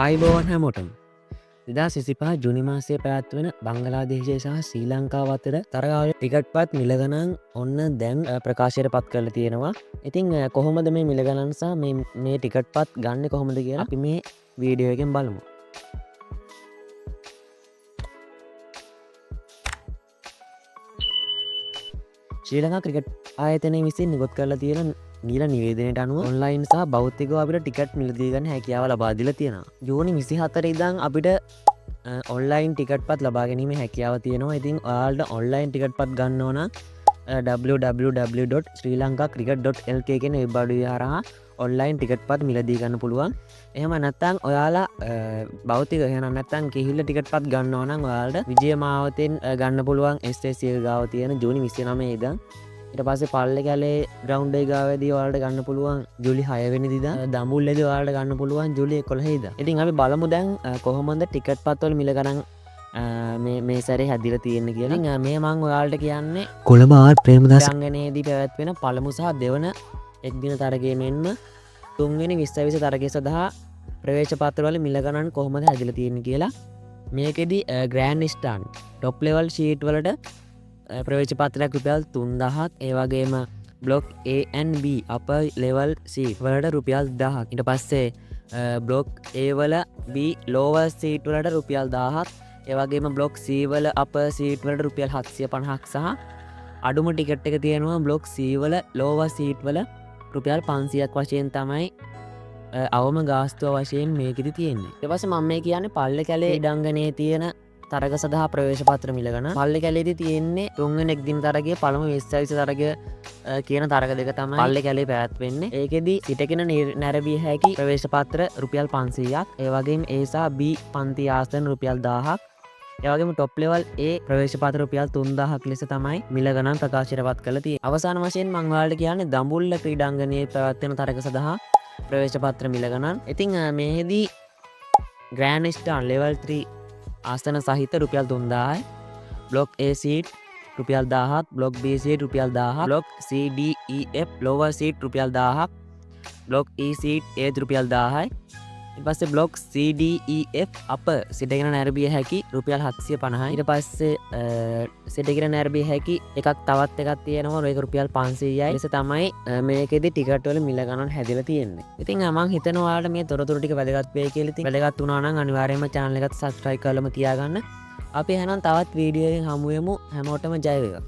අයිබෝවන් හැමෝටම දෙදා සිසිපහ ජුනිමාසය පැත්වෙන බංගලාදේශය සහ ශ්‍රී ලංකාව අතර තරගාව ටිකට් පත් මිලගනන් ඔන්න දැන් ප්‍රකාශයට පත් කරල තියෙනවා. ඉතිං කොහොමද මේ මිලගනන්සා මේ ටිකට් පත් ගන්න කොහොමද කියලා අපි මේ වීඩියෝගෙන් බලමු. ශ්‍රී ලංකා ක්‍රිකට් ආයතනය විසින් නිගොත් කරලා තියෙන ගීල නිවේදනයට අනුව ඔන්ලයින් සහ බෞද්ධිකව අපිට ටිකට් මිලදීගන්න හැකියාව ලබාදිල තියෙනවා. ජූනි 24 ඉදං අපිට ඔන්ලයින් ටිකට් පත් ලබා ගැනීම හැකියාව තියෙනවා. ඉතින් ඔයාලට ඔන්ලයින් ටිකට් පත් ගන්න ඕන www.srilankacricket.lk කියන වෙබ් අඩවිය හරහා ඔන්ලයින් ටිකට් පත් මිලදී ගන්න පුළුවන්. එහෙම නැත්නම් ඔයාලා භෞතික එහෙම නැත්නම් කිහිල්ල ටිකට් පත් ගන්න ඕන නම් ඔයාලට විජය මාවතෙන් ගන්න පුළුවන් SSC ගාව තියෙන ජූනි 29 ඉදන්. ඊට පස්සේ පල්ලේ කැලේ ග්‍රවුන්ඩ් එක ගාවේදී ඔයාලට ගන්න පුළුවන් ජූලි 6 වෙනි දින. දඹුල්ලේදී ඔයාලට ගන්න පුළුවන් ජූලි 11 ඉදන්. ඉතින් අපි බලමු දැන් කොහොමද ටිකට් පත් වල මිල ගණන් මේ සැරේ හැදිලා තියෙන්නේ කියලා. මේ මම ඔයාලට කියන්නේ කොළඹ ආර් ප්‍රේමදාස රංගනයේදී පැවැත්වෙන පළමු සහ දෙවන එක් දින තරගයේ මෙන්ම තුන්වෙනි 2020 තරගය සඳහා ප්‍රවේශ පත්‍රවල මිල ගණන් කොහොමද හැදිලා තියෙන්නේ කියලා. මේකෙදි grand stand top level seat වලට ප්‍රවේශ පත්‍රයක් රුපියල් 3000ක්, ඒ වගේම block A and B upper level seat වලට රුපියල් 1000ක්. ඊට පස්සේ බ්ලොක් A වල B ලෝවර් සීට් වලට රුපියල් 1000ක්, ඒ වගේම බ්ලොක් C වල අපර් සීට් වලට රුපියල් 750ක් සහ අඩුම ටිකට් එක තියෙනවා බ්ලොක් C වල ලෝවර් සීට් වල රුපියල් 500ක් වශයෙන් තමයි අවම ගාස්තුව වශයෙන් මේකෙදි තියෙන්නේ. ඊට පස්සේ මම මේ කියන්නේ පල්ලේ කැලේ ඉඩංගනේ තියෙන තරග සඳහා ප්‍රවේශ පත්‍ර මිලගන. පල්ලේ කැලේදී තියෙන්නේ තුන්වෙනි එක් දින තරගයේ පළමු 2020 තරගය කියන තරග දෙක තමයි පල්ලේ කැලේ පැවැත්වෙන්නේ. ඒකෙදි සිටගෙන නැරඹිය හැකි ප්‍රවේශ පත්‍ර රුපියල් 500ක්, ඒ වගේම A සහ B පන්ති ආසන රුපියල් 1000ක්, ඒ වගේම টොප් ලෙවල් A ප්‍රවේශ පත්‍ර රුපියල් 3000ක් ලෙස තමයි මිල ගණන් ප්‍රකාශයට පත් කරලා තියෙන්නේ. අවසාන වශයෙන් මම ඔයාලට කියන්නේ දඹුල්ල ක්‍රීඩාංගණයේ පැවැත්වෙන තරග සඳහා ප්‍රවේශ පත්‍ර මිල ගණන්. ඉතින් මේෙහිදී ග්‍රෑන්ඩ් ස්ටාන් ලෙවල් 3 ආසන සහිත රුපියල් 3000යි, බ්ලොක් A සීට් රුපියල් 1000ක්, බ්ලොක් B සීට් රුපියල් 1000ක්, block C D E F lower seat රුපියල් 1000ක්, බ්ලොක් E සීට් A රුපියල් 1000යි. ඊට පස්සේ block C D E F අපර් සිටගෙන නැරඹිය හැකි රුපියල් 750යි. ඊට පස්සේ සිටගෙන නැරඹිය හැකි එකක් තවත් එකක් තියෙනවා ඒක රුපියල් 500යි. ඊට තමයි මේකෙදි ටිකට් වල මිල ගණන් හැදිලා තියෙන්නේ. ඉතින් මම හිතනවා ඔයාලට මේ තොරතුරු ටික වැදගත් වෙයි කියලා. ඉතින් වැදගත් වුණා නම් අනිවාර්යයෙන්ම channel එකට subscribe කරලම තියාගන්න. අපි එහෙනම් තවත් වීඩියෝ එකකින් හමු වෙමු. හැමෝටම ජය වේවා.